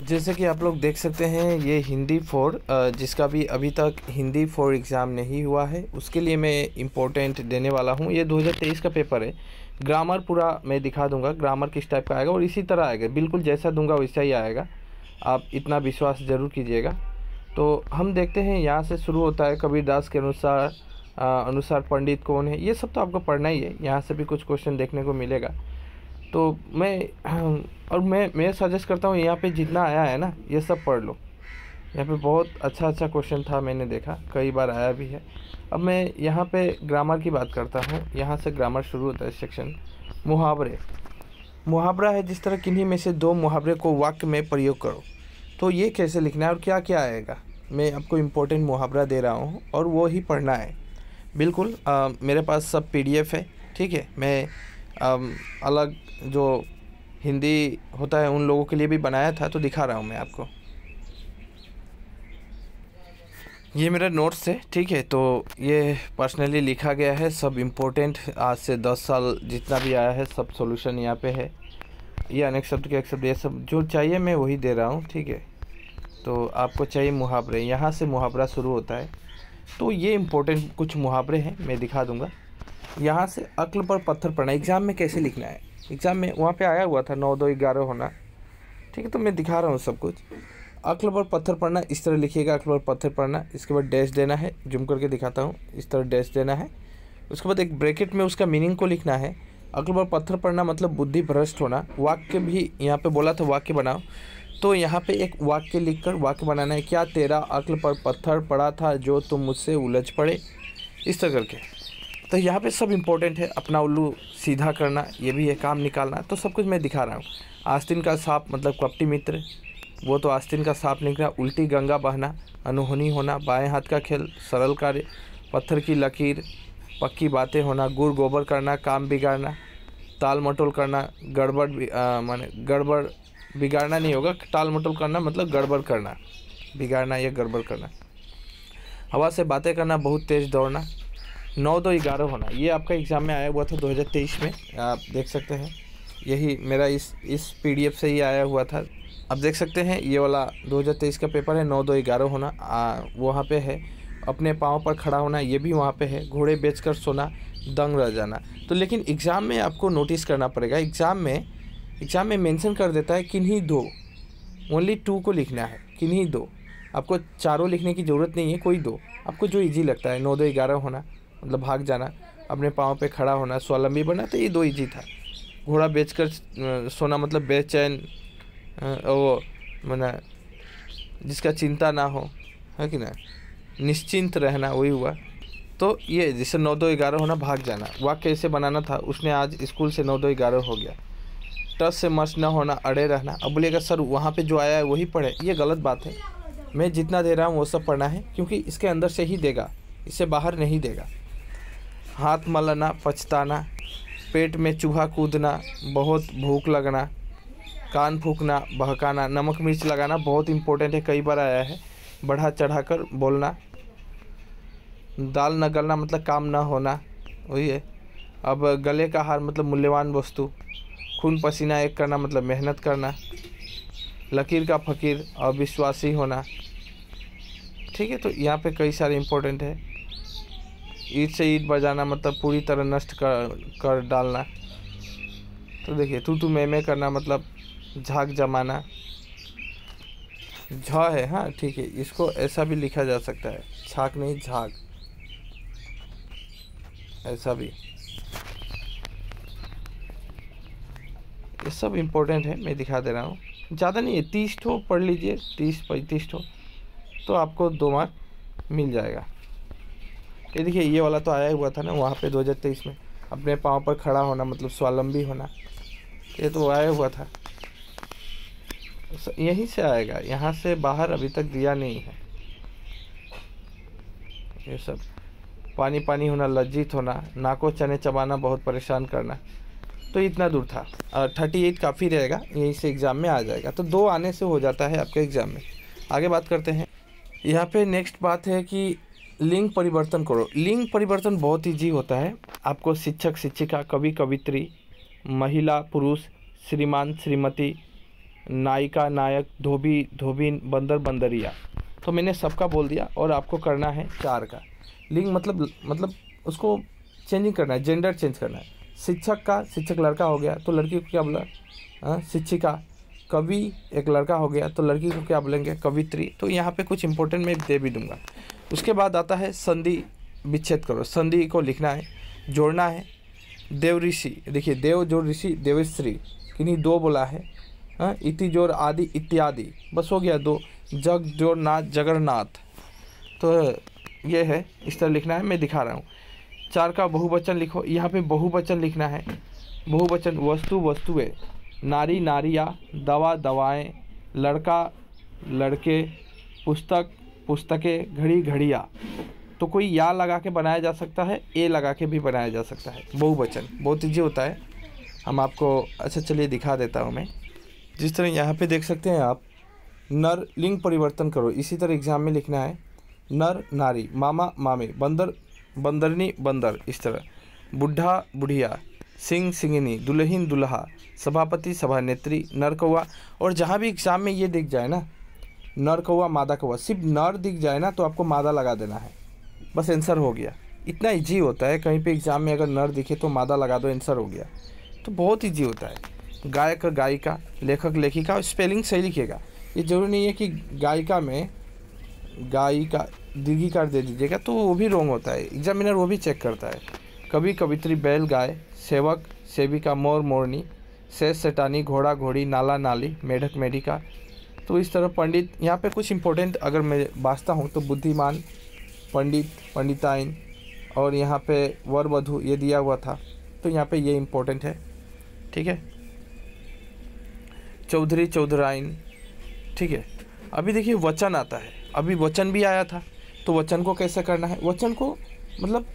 जैसे कि आप लोग देख सकते हैं ये हिंदी 4 जिसका भी अभी तक हिंदी 4 एग्ज़ाम नहीं हुआ है उसके लिए मैं इम्पोर्टेंट देने वाला हूँ। ये 2023 का पेपर है। ग्रामर पूरा मैं दिखा दूंगा, ग्रामर किस टाइप का आएगा और इसी तरह आएगा, बिल्कुल जैसा दूंगा वैसा ही आएगा। आप इतना विश्वास ज़रूर कीजिएगा। तो हम देखते हैं, यहाँ से शुरू होता है कबीरदास के अनुसार पंडित कौन है। ये सब तो आपको पढ़ना ही है, यहाँ से भी कुछ क्वेश्चन देखने को मिलेगा। तो मैं सजेस्ट करता हूँ यहाँ पे जितना आया है ना ये सब पढ़ लो। यहाँ पे बहुत अच्छा क्वेश्चन था, मैंने देखा कई बार आया भी है। अब मैं यहाँ पे ग्रामर की बात करता हूँ। यहाँ से ग्रामर शुरू होता है सेक्शन। मुहावरे, मुहावरा है जिस तरह किन्हीं में से दो मुहावरे को वाक्य में प्रयोग करो। तो ये कैसे लिखना है और क्या क्या आएगा, मैं आपको इम्पोर्टेंट मुहावरा दे रहा हूँ और वो ही पढ़ना है। बिल्कुल मेरे पास सब PDF है, ठीक है। मैं अलग जो हिंदी होता है उन लोगों के लिए भी बनाया था, तो दिखा रहा हूँ मैं आपको। ये मेरा नोट्स है, ठीक है। तो ये पर्सनली लिखा गया है, सब इम्पोर्टेंट आज से 10 साल जितना भी आया है सब सॉल्यूशन यहाँ पे है। ये अनेक शब्द के एक शब्द, ये सब जो चाहिए मैं वही दे रहा हूँ, ठीक है। तो आपको चाहिए मुहावरे, यहाँ से मुहावरा शुरू होता है। तो ये इम्पोर्टेंट कुछ मुहावरे हैं, मैं दिखा दूँगा। यहाँ से अक्ल पर पत्थर पड़ना, एग्ज़ाम में कैसे लिखना है। एग्ज़ाम में वहाँ पे आया हुआ था 9 2 11 होना, ठीक है। तो मैं दिखा रहा हूँ सब कुछ। अक्ल पर पत्थर पड़ना इस तरह लिखिएगा, अक्ल पर पत्थर पड़ना, इसके बाद डैश देना है, जूम करके दिखाता हूँ, इस तरह डैश देना है। उसके बाद एक ब्रैकेट में उसका मीनिंग को लिखना है। अक्ल पर पत्थर पड़ना मतलब बुद्धि भ्रष्ट होना। वाक्य भी यहाँ पे बोला था वाक्य बनाओ, तो यहाँ पे एक वाक्य लिखकर वाक्य बनाना है। क्या तेरा अक्ल पर पत्थर पड़ा था जो तुम मुझसे उलझ पड़े, इस तरह करके। तो यहाँ पे सब इम्पोर्टेंट है। अपना उल्लू सीधा करना, ये भी है, काम निकालना, तो सब कुछ मैं दिखा रहा हूँ। आस्तीन का सांप मतलब कपटी मित्र, वो तो आस्तीन का सांप निकला। उल्टी गंगा बहना, अनहोनी होना, बाएं हाथ का खेल, सरल कार्य, पत्थर की लकीर, पक्की बातें होना, गुड़ गोबर करना, काम बिगाड़ना, टाल मटोल करना, गड़बड़ माने गड़बड़ बिगाड़ना नहीं होगा, टाल मटोल करना मतलब गड़बड़ करना, बिगाड़ना या गड़बड़ करना। हवा से बातें करना, बहुत तेज़ दौड़ना, 9 2 11 होना। ये आपका एग्ज़ाम में आया हुआ था 2023 में, आप देख सकते हैं। यही मेरा इस PDF से ही आया हुआ था। आप देख सकते हैं ये वाला 2023 का पेपर है। 9 2 11 होना वहाँ पे है। अपने पाँव पर खड़ा होना, ये भी वहाँ पे है। घोड़े बेचकर सोना, दंग रह जाना। तो लेकिन एग्ज़ाम में आपको नोटिस करना पड़ेगा, एग्ज़ाम में मेंशन कर देता है किन्हीं दो, ओनली 2 को लिखना है, किन्हीं दो। आपको चारों लिखने की ज़रूरत नहीं है, कोई दो आपको जो ईजी लगता है। 9 2 11 होना मतलब भाग जाना, अपने पाँव पे खड़ा होना, स्वावलंबी बनना, तो ये 2 ईजी था। घोड़ा बेचकर सोना मतलब बेचैन, वो मना जिसका चिंता ना हो, है कि ना, निश्चिंत रहना, वही हुआ। तो ये जैसे 9 2 11 होना, भाग जाना, वाक्य कैसे बनाना था, उसने आज स्कूल से 9 2 11 हो गया। टस से मस न होना, अड़े रहना। अब बोलिएगा सर वहाँ पे जो आया है वही पढ़े, ये गलत बात है। मैं जितना दे रहा हूँ वो सब पढ़ना है, क्योंकि इसके अंदर से ही देगा, इससे बाहर नहीं देगा। हाथ मलना, पछताना, पेट में चूहा कूदना, बहुत भूख लगना, कान फूंकना, बहकाना, नमक मिर्च लगाना, बहुत इंपॉर्टेंट है, कई बार आया है। बढ़ा चढ़ा कर बोलना, दाल न गलना मतलब काम न होना, वही है। अब गले का हार मतलब मूल्यवान वस्तु, खून पसीना एक करना मतलब मेहनत करना, लकीर का फकीर, अविश्वासी होना, ठीक है। तो यहाँ पे कई सारे इंपॉर्टेंट है। ईंट से ईंट बजाना मतलब पूरी तरह नष्ट कर डालना। तो देखिए तू मैं करना मतलब झाग जमाना, झ है, हाँ ठीक है, इसको ऐसा भी लिखा जा सकता है, छाक नहीं झाग, ऐसा भी। ये सब इम्पोर्टेंट है, मैं दिखा दे रहा हूँ, ज़्यादा नहीं है। 30 ठो पढ़ लीजिए, 30-35 ठो, तो आपको 2 मार्क मिल जाएगा। ये देखिए ये वाला तो आया हुआ था ना वहाँ पे 2023 में, अपने पाँव पर खड़ा होना मतलब स्वावलंबी होना, ये तो आया हुआ था, यहीं से आएगा, यहाँ से बाहर अभी तक दिया नहीं है। ये सब पानी पानी होना, लज्जित होना, नाको चने चबाना, बहुत परेशान करना। तो इतना दूर था, 38 काफ़ी रहेगा, यहीं से एग्ज़ाम में आ जाएगा। तो 2 आने से हो जाता है आपके एग्ज़ाम में। आगे बात करते हैं। यहाँ पे नेक्स्ट बात है कि लिंग परिवर्तन करो। लिंग परिवर्तन बहुत ईजी होता है। आपको शिक्षक शिक्षिका, कवि कवित्री, महिला पुरुष, श्रीमान श्रीमती, नायिका, नायक, धोबी, धोबिन, बंदर, बंदरिया। तो मैंने सबका बोल दिया और आपको करना है 4 का। लिंग मतलब उसको चेंजिंग करना है, जेंडर चेंज करना है। शिक्षक का, शिक्षक लड़का हो गया तो लड़की को क्या बोला? शिक्षिका। कवि एक लड़का हो गया तो लड़की को क्या बोलेंगे? कवित्री। तो यहाँ पे कुछ इंपॉर्टेंट मैं दे भी दूंगा। उसके बाद आता है संधि विच्छेद करो। संधि को लिखना है, जोड़ना है। देव ऋषि, देखिए देव जोड़ ऋषि, देवश्री, किन्हीं 2 बोला है। इति जोड़ आदि, इत्यादि, बस हो गया 2। जग जोड़ नाथ, जगन्नाथ। तो ये है, इस तरह लिखना है, मैं दिखा रहा हूँ। 4 का बहुवचन लिखो। यहाँ पे बहुवचन लिखना है। बहुवचन वस्तु, वस्तुएं, नारी, नारियाँ, दवा, दवाएं, लड़का, लड़के, पुस्तक, पुस्तकें, घड़ी, घड़ियाँ। तो कोई या लगा के बनाया जा सकता है, ए लगा के भी बनाया जा सकता है। बहुवचन बहुत ईजी होता है। हम आपको अच्छा चलिए दिखा देता हूँ मैं। जिस तरह यहाँ पे देख सकते हैं आप, नर, लिंग परिवर्तन करो। इसी तरह एग्जाम में लिखना है नर, नारी, मामा, मामे, बंदर, बंदरनी, बंदर, इस तरह। बुढ़ा, बुढ़िया, सिंह, सिंगनी, दुल्हन, दुल्हा, सभापति, सभानेत्री, नर, कौआ। और जहाँ भी एग्जाम में ये दिख जाए ना, नर कौआ, मादा कौआ, सिर्फ नर दिख जाए ना तो आपको मादा लगा देना है, बस आंसर हो गया। इतना इजी होता है। कहीं पे एग्जाम में अगर नर दिखे तो मादा लगा दो, आंसर हो गया। तो बहुत इजी होता है। गायक, गायिका, लेखक, लेखिका, स्पेलिंग सही लिखिएगा। ये जरूरी नहीं है कि गायिका में गायिका दीर्घिकार दे दीजिएगा, तो वो भी रॉन्ग होता है। एग्जामिनर वो भी चेक करता है। कवि, कवित्री, बैल, गाय, सेवक, सेविका, मोर, मोरनी, सेठ, सेठानी, घोड़ा, घोड़ी, नाला, नाली, मेढक, मेढिका। तो इस तरह पंडित, यहाँ पे कुछ इंपॉर्टेंट अगर मैं बाँचता हूँ तो बुद्धिमान, पंडित, पंडिताइन, और यहाँ पे वर, वधू ये दिया हुआ था, तो यहाँ पे ये इम्पोर्टेंट है। ठीक है, चौधरी, चौधराइन। ठीक है, अभी देखिए वचन आता है। अभी वचन भी आया था, तो वचन को कैसे करना है? वचन को मतलब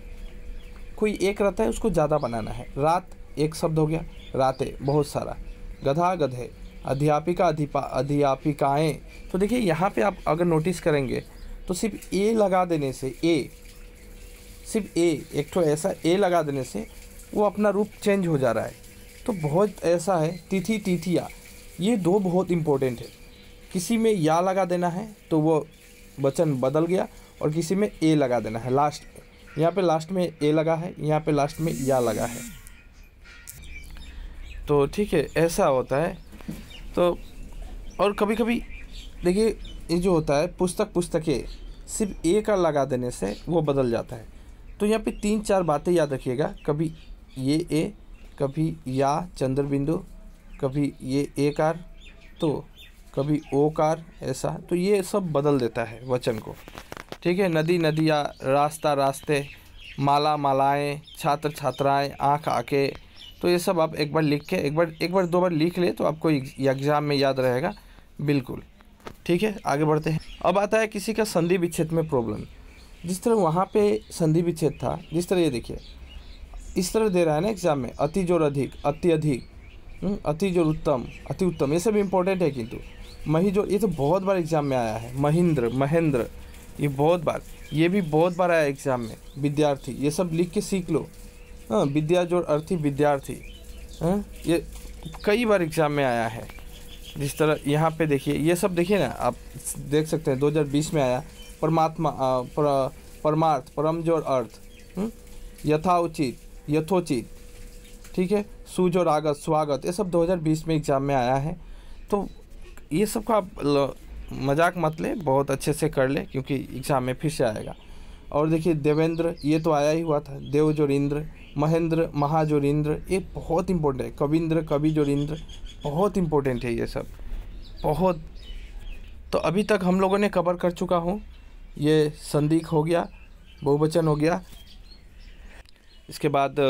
कोई एक रहता है, उसको ज़्यादा बनाना है। रात एक शब्द हो गया, रातें बहुत सारा। गधा, गधे, अध्यापिका, अध्यापिकाएँ। तो देखिए यहाँ पे आप अगर नोटिस करेंगे तो सिर्फ ए लगा देने से, सिर्फ ए, एक तो ऐसा ए लगा देने से वो अपना रूप चेंज हो जा रहा है। तो बहुत ऐसा है। तिथि, तिथिया, ये 2 बहुत इम्पोर्टेंट है। किसी में या लगा देना है तो वो वचन बदल गया, और किसी में ए लगा देना है लास्ट में। यहाँ पे लास्ट में ए लगा है, यहाँ पे लास्ट में या लगा है। तो ठीक है, ऐसा होता है। तो और कभी कभी देखिए ये जो होता है पुस्तक, पुस्तकें, सिर्फ ए का लगा देने से वो बदल जाता है। तो यहाँ पे 3-4 बातें याद रखिएगा। कभी ये ए, कभी या चंद्र बिंदु, कभी ये ए कार, तो कभी ओ कार, ऐसा। तो ये सब बदल देता है वचन को। ठीक है, नदी, नदियाँ, रास्ता, रास्ते, माला, मालाएं, छात्र, छात्राएं, आँख, आँखें। तो ये सब आप एक बार लिख के, एक बार 2 बार लिख ले तो आपको एग्ज़ाम में याद रहेगा बिल्कुल। ठीक है, आगे बढ़ते हैं। अब आता है किसी का संधि विच्छेद में प्रॉब्लम। जिस तरह वहाँ पे संधि विच्छेद था, जिस तरह ये देखिए इस तरह दे रहा है ना एग्जाम में, अति जोड़ अधिक, अति अधिक, अति जोड़ उत्तम, अति उत्तम, ये सब इम्पोर्टेंट है। किंतु मही जोड़, ये तो बहुत बार एग्जाम में आया है। महेंद्र, महेंद्र, ये बहुत बार, ये भी बहुत बार आया एग्जाम में। विद्यार्थी, ये सब लिख के सीख लो। हाँ, विद्या जोड़ अर्थी, विद्यार्थी, हाँ, ये कई बार एग्जाम में आया है। जिस तरह यहाँ पे देखिए, ये सब देखिए ना, आप देख सकते हैं 2020 में आया। परमात्मा, परमार्थ, परम जोड़ अर्थ, यथा उचित, यथोचित। ठीक है, सुजोड़ आगत, स्वागत, ये सब 2020 में एग्जाम में आया है। तो ये सब का मजाक मत ले, बहुत अच्छे से कर ले, क्योंकि एग्जाम में फिर से आएगा। और देखिए देवेंद्र, ये तो आया ही हुआ था। देव जोड़ इंद्र, महेंद्र, महाजोड़ इंद्र, ये बहुत इंपॉर्टेंट है। कविंद्र, कवि जोड़ इंद्र, बहुत इंपॉर्टेंट है ये सब, बहुत। तो अभी तक हम लोगों ने कवर कर चुका हूँ। ये संधि हो गया, बहुवचन हो गया, इसके बाद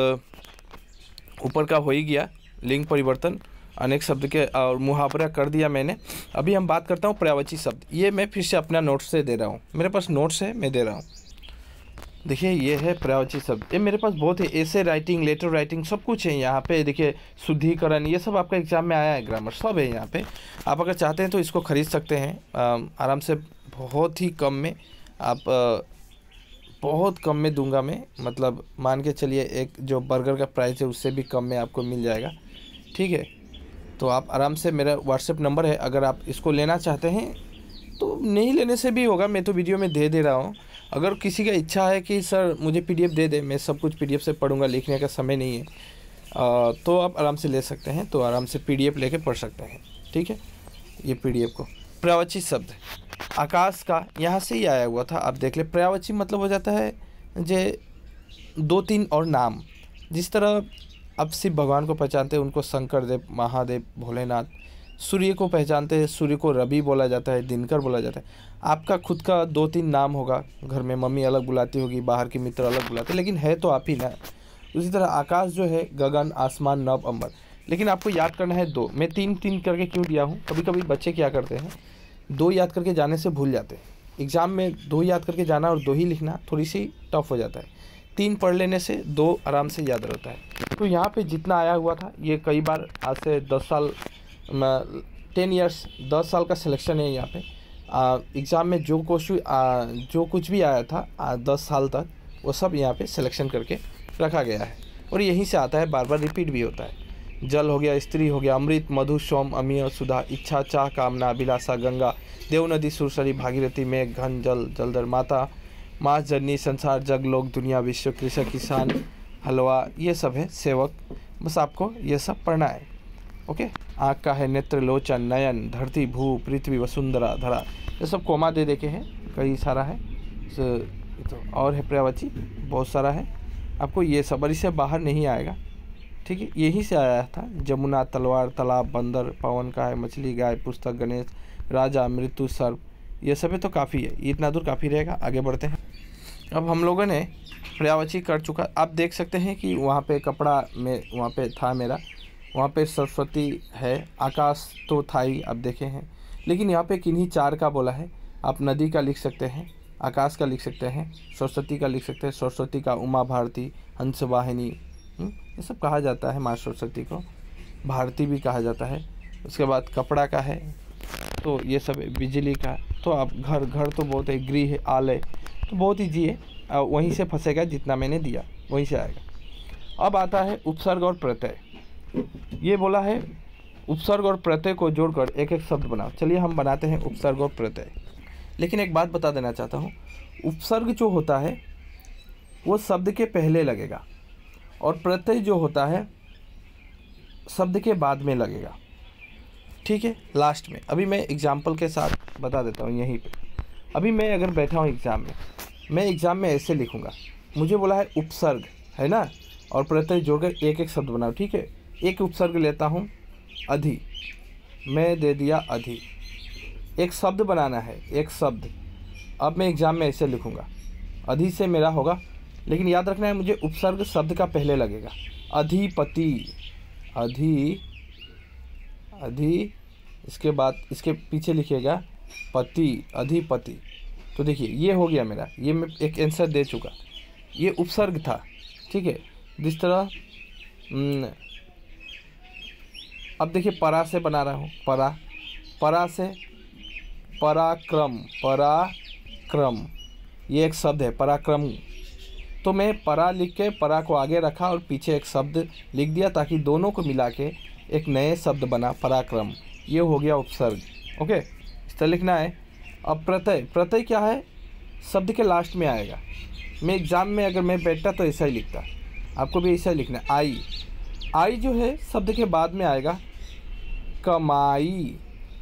ऊपर का हो ही गया, लिंग परिवर्तन, अनेक शब्द के और मुहावरा कर दिया मैंने। अभी हम बात करता हूँ पर्यायवाची शब्द। ये मैं फिर से अपना नोट्स से दे रहा हूँ, मेरे पास नोट्स है, मैं दे रहा हूँ। देखिए ये है पर्यायवाची शब्द, ये मेरे पास बहुत है। ऐसे राइटिंग, लेटर राइटिंग, सब कुछ है यहाँ पे। देखिए शुद्धिकरण, ये सब आपका एग्जाम में आया है। ग्रामर सब है यहाँ पे। आप अगर चाहते हैं तो इसको ख़रीद सकते हैं आराम से, बहुत ही कम में। आप बहुत कम में दूंगा मैं, मतलब मान के चलिए एक जो बर्गर का प्राइस है उससे भी कम में आपको मिल जाएगा। ठीक है, तो आप आराम से, मेरा व्हाट्सएप नंबर है, अगर आप इसको लेना चाहते हैं तो नहीं लेने से भी होगा, मैं तो वीडियो में दे रहा हूँ। अगर किसी का इच्छा है कि सर मुझे PDF दे दे, मैं सब कुछ PDF से पढ़ूंगा, लिखने का समय नहीं है, तो आप आराम से ले सकते हैं, तो आराम से PDF लेके पढ़ सकते हैं। ठीक है, ये PDF को पर्यायवाची शब्द आकाश का यहाँ से ही आया हुआ था, आप देख ले। पर्यायवाची मतलब हो जाता है जे 2-3 और नाम, जिस तरह अब शिव भगवान को पहचानते हैं, उनको शंकर देव, महादेव, भोलेनाथ। सूर्य को पहचानते हैं, सूर्य को रवि बोला जाता है, दिनकर बोला जाता है। आपका खुद का 2-3 नाम होगा, घर में मम्मी अलग बुलाती होगी, बाहर के मित्र अलग बुलाते, लेकिन है तो आप ही ना। उसी तरह आकाश जो है गगन, आसमान, नभ, अंबर, लेकिन आपको याद करना है 2। मैं 3-3 करके क्यों दिया हूँ, कभी कभी बच्चे क्या करते हैं 2 याद करके जाने से भूल जाते हैं। एग्ज़ाम में 2 याद करके जाना और 2 ही लिखना थोड़ी सी टफ हो जाता है। 3 पढ़ लेने से 2 आराम से याद रहता है। तो यहाँ पे जितना आया हुआ था, ये कई बार आज से 10 साल 10 ईयर्स 10 साल का सिलेक्शन है यहाँ पे। एग्ज़ाम में जो कुछ भी आया था 10 साल तक, वो सब यहाँ पे सिलेक्शन करके रखा गया है और यहीं से आता है, बार बार रिपीट भी होता है। जल हो गया, स्त्री हो गया, अमृत, मधु, सोम, अमीय, सुधा, इच्छा, चाह, कामना, अभिलाषा, गंगा, देव नदी, सुरसरी, भागीरथी, मेघ, घन, जल, जलधर, माता, माँ, जननी, संसार, जग, लोक, दुनिया, विश्व, कृषक, किसान, हलवा, ये सब है सेवक। बस आपको ये सब पढ़ना है। ओके, आँख का है नेत्र, लोचन, नयन, धरती, भू, पृथ्वी, वसुंधरा, धरा, ये सब कोमा दे देखे हैं, कई सारा है। तो और है पर्यायवाची, बहुत सारा है, आपको ये सब, और इससे बाहर नहीं आएगा। ठीक है, यहीं से आया था। जमुना, तलवार, तालाब, बंदर, पवन का है, मछली, गाय, पुस्तक, गणेश, राजा, मृत्यु, सर्प, ये सब है। तो काफ़ी है, इतना दूर काफ़ी रहेगा। आगे बढ़ते हैं। अब हम लोगों ने पर्यायवाची कर चुका, आप देख सकते हैं कि वहाँ पे कपड़ा में, वहाँ पे था मेरा, वहाँ पे सरस्वती है, आकाश तो था ही, आप देखे हैं। लेकिन यहाँ पे किन्हीं 4 का बोला है। आप नदी का लिख सकते हैं, आकाश का लिख सकते हैं, सरस्वती का लिख सकते हैं। सरस्वती का उमा भारती, हंस वाहिनी, ये सब कहा जाता है। माँ सरस्वती को भारती भी कहा जाता है। उसके बाद कपड़ा का है, तो ये सब बिजली का। तो आप घर तो बहुत है, गृह है, आलय, तो बहुत ईजी है, वहीं से फंसेगा, जितना मैंने दिया वहीं से आएगा। अब आता है उपसर्ग और प्रत्यय। ये बोला है उपसर्ग और प्रत्यय को जोड़कर एक एक शब्द बनाओ। चलिए हम बनाते हैं उपसर्ग और प्रत्यय। लेकिन एक बात बता देना चाहता हूँ, उपसर्ग जो होता है वो शब्द के पहले लगेगा और प्रत्यय जो होता है शब्द के बाद में लगेगा। ठीक है, लास्ट में। अभी मैं एग्जाम्पल के साथ बता देता हूँ यहीं पे। अभी मैं अगर बैठा हूँ एग्ज़ाम में, मैं एग्ज़ाम में ऐसे लिखूँगा, मुझे बोला है उपसर्ग है ना, और प्रत्यय जोड़कर एक एक शब्द बनाओ। ठीक है, एक उपसर्ग लेता हूँ, अधि, मैं दे दिया अधि। एक शब्द बनाना है, एक शब्द। अब मैं एग्ज़ाम में ऐसे लिखूँगा, अधि से मेरा होगा, लेकिन याद रखना है मुझे उपसर्ग शब्द का पहले लगेगा। अधिपति, अधि, अधि, इसके बाद इसके पीछे लिखिएगा पति, अधिपति। तो देखिए ये हो गया मेरा, ये मैं एक आंसर दे चुका, ये उपसर्ग था। ठीक है, जिस तरह अब देखिए परा से बना रहा हूँ, परा, परा से पराक्रम, पराक्रम, ये एक शब्द है पराक्रम। तो मैं परा लिख के परा को आगे रखा और पीछे एक शब्द लिख दिया, ताकि दोनों को मिला के एक नए शब्द बना पराक्रम। ये हो गया उपसर्ग। ओके, इस तरह लिखना है। अब प्रत्यय, प्रत्यय क्या है, शब्द के लास्ट में आएगा। मैं एग्ज़ाम में अगर मैं बैठता तो ऐसा ही लिखता, आपको भी ऐसा ही लिखना है। आई, आई जो है शब्द के बाद में आएगा। कमाई।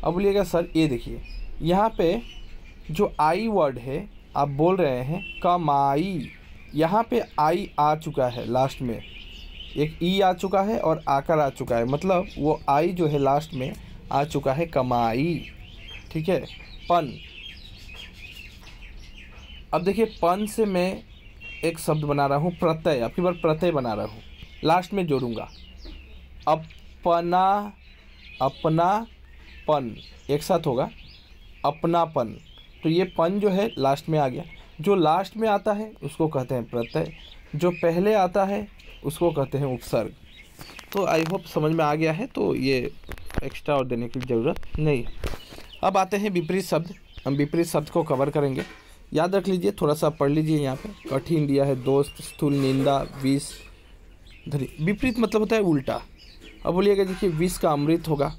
अब बोलिएगा सर ये देखिए यहाँ पे जो आई वर्ड है, आप बोल रहे हैं कमाई, यहाँ पे आई आ चुका है, लास्ट में एक ई आ चुका है और आकर आ चुका है, मतलब वो आई जो है लास्ट में आ चुका है, कमाई। ठीक है, पन। अब देखिए पन से मैं एक शब्द बना रहा हूँ प्रत्यय, अब की बार प्रत्यय बना रहा हूँ, लास्ट में जोड़ूंगा। अपना, अपना पन एक साथ होगा, अपनापन। तो ये पन जो है लास्ट में आ गया। जो लास्ट में आता है उसको कहते हैं प्रत्यय, जो पहले आता है उसको कहते हैं उपसर्ग। तो आई होप समझ में आ गया है, तो ये एक्स्ट्रा और देने की ज़रूरत नहीं है। अब आते हैं विपरीत शब्द। हम विपरीत शब्द को कवर करेंगे, याद रख लीजिए, थोड़ा सा पढ़ लीजिए। यहाँ पे कठिन दिया है, दोस्त, स्थूल, निंदा, विष, धरी। विपरीत मतलब होता है उल्टा। अब बोलिएगा देखिए, विष का अमृत होगा,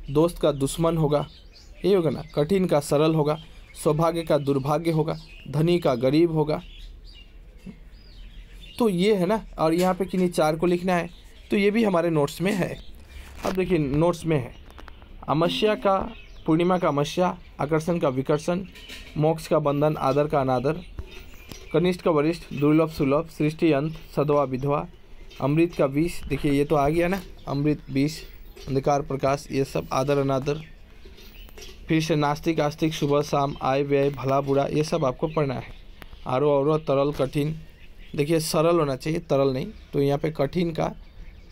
दोस्त का दुश्मन होगा, ये होगा ना। कठिन का सरल होगा, सौभाग्य का दुर्भाग्य होगा, धनी का गरीब होगा। तो ये है ना। और यहाँ पे किन्हीं 4 को लिखना है, तो ये भी हमारे नोट्स में है। अब देखिए नोट्स में है, अमावस्या का पूर्णिमा का अमावस्या, आकर्षण का विकर्षण, मोक्ष का बंधन, आदर का अनादर, कनिष्ठ का वरिष्ठ, दुर्लभ सुलभ, सृष्टि अंत, सदवा विधवा, अमृत का विष, देखिए ये तो आ गया ना, अमृत विष, अंधकार प्रकाश, ये सब आदर अनादर। फिर से नास्तिक आस्तिक, सुबह शाम, आय व्यय, भला बुरा, ये सब आपको पढ़ना है। आरो अवरो, तरल सरल, देखिए सरल होना चाहिए, तरल नहीं। तो यहाँ पे कठिन का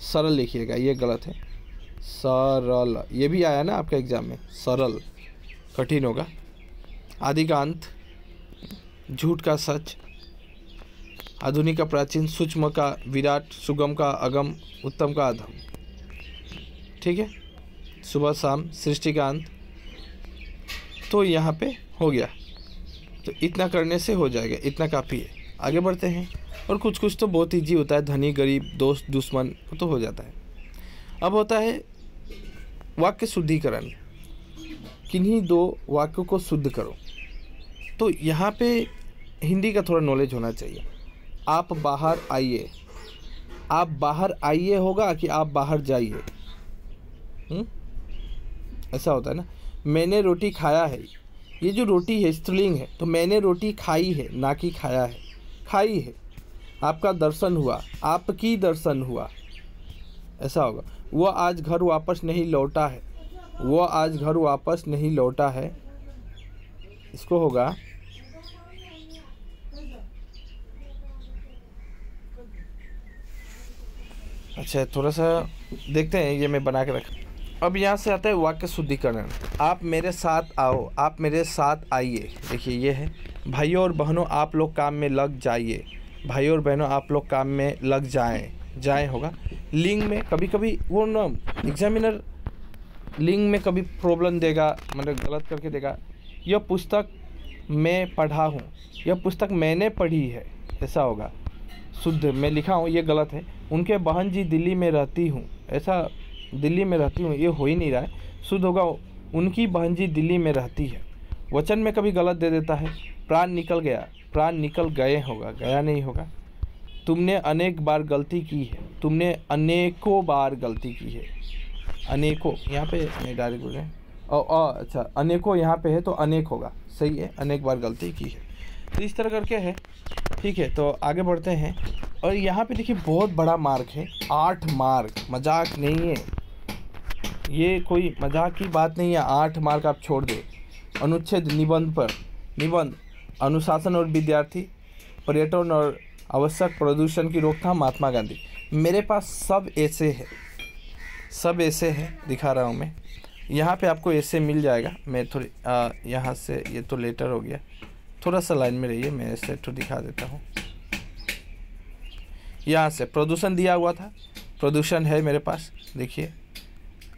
सरल लिखिएगा, ये गलत है, सरल, ये भी आया ना आपका एग्जाम में, सरल कठिन होगा। आदि का अंत, झूठ का सच, आधुनिक का प्राचीन, सूक्ष्म का विराट, सुगम का अगम, उत्तम का अधम। ठीक है, सुबह शाम, सृष्टि का अंत। तो यहाँ पे हो गया, तो इतना करने से हो जाएगा, इतना काफ़ी है। आगे बढ़ते हैं। और कुछ कुछ तो बहुत ईजी होता है, धनी गरीब, दोस्त दुश्मन, तो हो जाता है। अब होता है वाक्य शुद्धिकरण, किन्हीं 2 वाक्यों को शुद्ध करो। तो यहाँ पे हिंदी का थोड़ा नॉलेज होना चाहिए। आप बाहर आइए, आप बाहर आइए होगा कि आप बाहर जाइए, ऐसा होता है ना। मैंने रोटी खाया है, ये जो रोटी है स्त्रीलिंग है, तो मैंने रोटी खाई है, ना कि खाया है, खाई है। आपका दर्शन हुआ, आपकी दर्शन हुआ, ऐसा होगा। वह आज घर वापस नहीं लौटा है, वह आज घर वापस नहीं लौटा है, इसको होगा अच्छा, थोड़ा सा देखते हैं, ये मैं बना के रखा। अब यहाँ से आता है वाक्य शुद्धिकरण। आप मेरे साथ आओ, आप मेरे साथ आइए, देखिए ये है। भाइयों और बहनों आप लोग काम में लग जाइए, भाइयों और बहनों आप लोग काम में लग जाएं होगा। लिंग में कभी कभी वो ना एग्जामिनर लिंग में कभी प्रॉब्लम देगा, मतलब गलत करके देगा। यह पुस्तक मैं पढ़ा हूँ, यह पुस्तक मैंने पढ़ी है, ऐसा होगा। शुद्ध मैं लिखा हूँ, ये गलत है। उनके बहन जी दिल्ली में रहती हूँ, ऐसा दिल्ली में रहती हूँ, ये हो ही नहीं रहा है। शुद्ध होगा उनकी बहन जी दिल्ली में रहती है। वचन में कभी गलत दे देता है। प्राण निकल गया, प्राण निकल गए होगा, गया नहीं होगा। तुमने अनेक बार गलती की है, तुमने अनेकों बार गलती की है। अनेकों यहाँ पे नहीं डायरेक्ट बोल रहे हैं, अच्छा अनेकों यहाँ पे है तो अनेक होगा, सही है, अनेक बार गलती की है। तो इस तरह करके है, ठीक है। तो आगे बढ़ते हैं। और यहाँ पे देखिए बहुत बड़ा मार्क है, 8 मार्क, मजाक नहीं है, ये कोई मजाक की बात नहीं है। 8 मार्क आप छोड़ दे। अनुच्छेद निबंध पर, निबंध अनुशासन और विद्यार्थी, पर्यटन और आवश्यक प्रदूषण की रोकथाम, महात्मा गांधी। मेरे पास सब ऐसे है, सब ऐसे है, दिखा रहा हूँ मैं। यहाँ पे आपको ऐसे मिल जाएगा। मैं थोड़ी यहाँ से, ये तो लेटर हो गया, थोड़ा सा लाइन में रहिए, मैं ऐसे तो दिखा देता हूँ। यहाँ से प्रदूषण दिया हुआ था, प्रदूषण है मेरे पास, देखिए,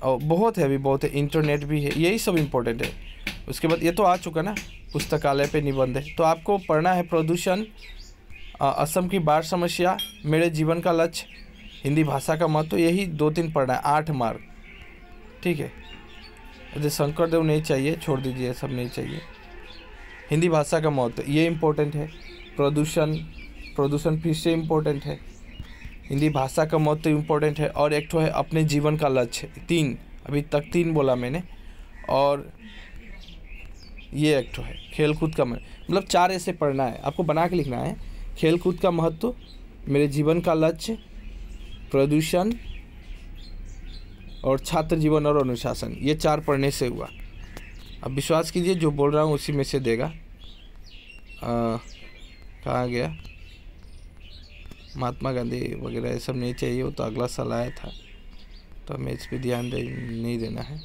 और बहुत है, अभी बहुत है। इंटरनेट भी है, यही सब इम्पोर्टेंट है। उसके बाद ये तो आ चुका ना, पुस्तकालय पे निबंध है, तो आपको पढ़ना है प्रदूषण, असम की बाढ़ समस्या, मेरे जीवन का लक्ष्य, हिंदी भाषा का महत्व, यही 2-3 पढ़ना है। 8 मार्क, ठीक है। यदि शंकरदेव नहीं चाहिए, छोड़ दीजिए, सब नहीं चाहिए। हिंदी भाषा का महत्व, ये इम्पोर्टेंट है। प्रदूषण, प्रदूषण फिर से इम्पोर्टेंट है। हिंदी भाषा का महत्व इम्पोर्टेंट है। और एक तो है अपने जीवन का लक्ष्य, 3, अभी तक 3 बोला मैंने। और ये एक तो है खेलकूद का, मतलब 4 ऐसे पढ़ना है, आपको बना के लिखना है। खेलकूद का महत्व, मेरे जीवन का लक्ष्य, प्रदूषण और छात्र जीवन और अनुशासन, ये 4 पढ़ने से हुआ। अब विश्वास कीजिए जो बोल रहा हूँ उसी में से देगा। कहाँ गया, महात्मा गांधी वगैरह ये सब नहीं चाहिए, वो तो अगला साल आया था, तो हमें इस पर ध्यान नहीं देना है।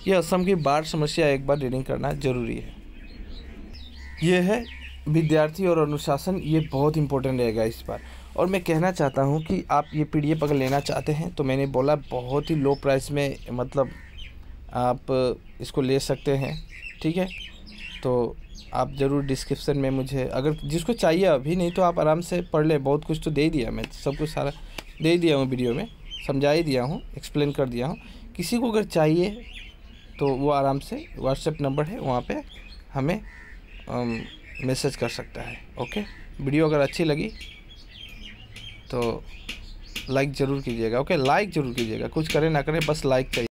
ये असम की बाढ़ समस्या एक बार रीडिंग करना जरूरी है। ये है विद्यार्थी और अनुशासन, ये बहुत इंपॉर्टेंट रहेगा इस बार। और मैं कहना चाहता हूँ कि आप ये PDF अगर लेना चाहते हैं तो मैंने बोला बहुत ही लो प्राइस में, मतलब आप इसको ले सकते हैं, ठीक है। तो आप ज़रूर डिस्क्रिप्शन में मुझे, अगर जिसको चाहिए अभी, नहीं तो आप आराम से पढ़ ले, बहुत कुछ तो दे ही दिया मैं, सब कुछ सारा दे ही दिया हूँ, वीडियो में समझा ही दिया हूँ, एक्सप्लेन कर दिया हूँ। किसी को अगर चाहिए तो वो आराम से व्हाट्सएप नंबर है वहाँ पे हमें मैसेज कर सकता है। ओके, वीडियो अगर अच्छी लगी तो लाइक ज़रूर कीजिएगा। ओके, लाइक ज़रूर कीजिएगा, कुछ करें ना करें, बस लाइक चाहिए।